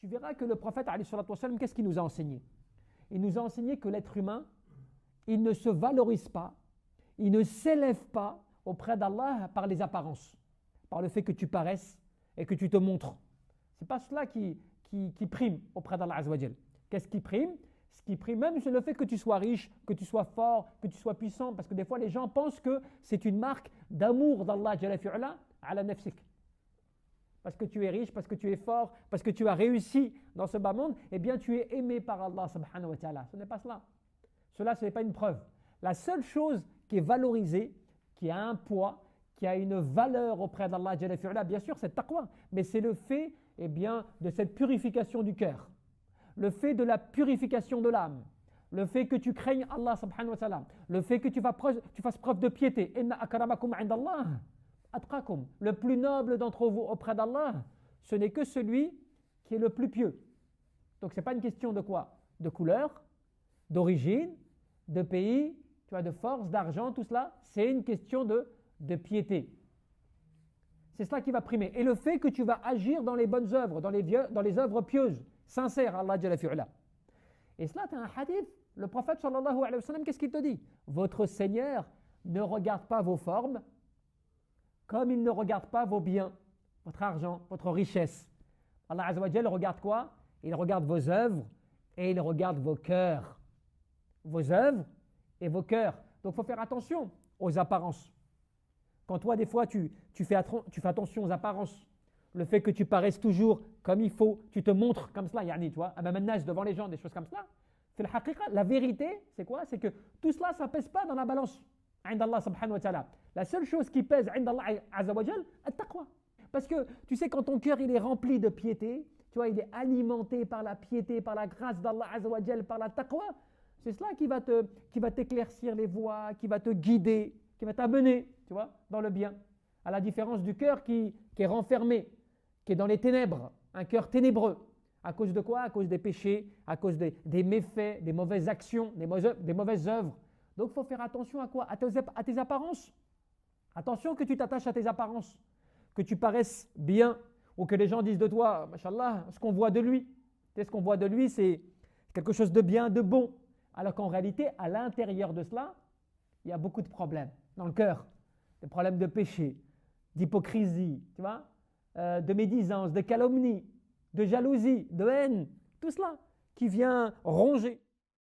tu verras que le prophète, alayhi salatu wassalam, qu'est-ce qu'il nous a enseigné? Il nous a enseigné que l'être humain, il ne se valorise pas, il ne s'élève pas auprès d'Allah par les apparences, par le fait que tu paraisses et que tu te montres. Ce n'est pas cela qui prime auprès d'Allah Azza wa Jal. Qu'est-ce qui prime? Ce qui prime même, c'est le fait que tu sois riche, que tu sois fort, que tu sois puissant, parce que des fois les gens pensent que c'est une marque d'amour d'Allah Jalla fi'ala ala nafsik. Parce que tu es riche, parce que tu es fort, parce que tu as réussi dans ce bas monde, eh bien tu es aimé par Allah subhanahu wa ta'ala. Ce n'est pas cela. Cela, ce n'est pas une preuve. La seule chose qui est valorisée, qui a un poids, qui a une valeur auprès d'Allah Jalla fi'ala, bien sûr, c'est taqwa, mais c'est le fait eh bien, de cette purification du cœur, le fait de la purification de l'âme, le fait que tu craignes Allah subhanahu wa ta'ala, le fait que tu fasses preuve de piété. Inna akramakum indallah atqakum. Le plus noble d'entre vous auprès d'Allah, ce n'est que celui qui est le plus pieux. Donc ce n'est pas une question de quoi? De couleur, d'origine, de pays, tu vois, de force, d'argent, tout cela, c'est une question de piété. C'est cela qui va primer. Et le fait que tu vas agir dans les bonnes œuvres, dans les œuvres pieuses, sincères, Allah Jalla fi'ala. Et cela, tu as un hadith, le prophète sallallahu alayhi wa sallam, qu'est-ce qu'il te dit? Votre Seigneur ne regarde pas vos formes comme il ne regarde pas vos biens, votre argent, votre richesse. Allah Azza wa Jalla regarde quoi? Il regarde vos œuvres et il regarde vos cœurs. Vos œuvres et vos cœurs. Donc il faut faire attention aux apparences. Quand toi, des fois, tu fais attention aux apparences, le fait que tu paraisses toujours comme il faut, tu te montres comme cela, yani, tu vois, devant les gens, des choses comme cela. La vérité, c'est quoi? C'est que tout cela, ça ne pèse pas dans la balance. Allah subhanahu wa ta'ala. La seule chose qui pèse Allah azza wa jal, at-taqwa. Parce que tu sais, quand ton cœur il est rempli de piété, tu vois, il est alimenté par la piété, par la grâce d'Allah azza wa jal, par la taqwa, c'est cela qui va t'éclaircir les voies, qui va te guider, qui va t'amener, tu vois, dans le bien. À la différence du cœur qui est renfermé, qui est dans les ténèbres, un cœur ténébreux. À cause de quoi? À cause des péchés, à cause des méfaits, des mauvaises actions, des mauvaises œuvres. Donc il faut faire attention à quoi? À tes apparences. Attention que tu t'attaches à tes apparences, que tu paraisses bien, ou que les gens disent de toi, mashallah, ce qu'on voit de lui. Tu sais, ce qu'on voit de lui, c'est quelque chose de bien, de bon. Alors qu'en réalité, à l'intérieur de cela, il y a beaucoup de problèmes dans le cœur. Des problèmes de péché, d'hypocrisie, tu vois, de médisance, de calomnie, de jalousie, de haine, tout cela qui vient ronger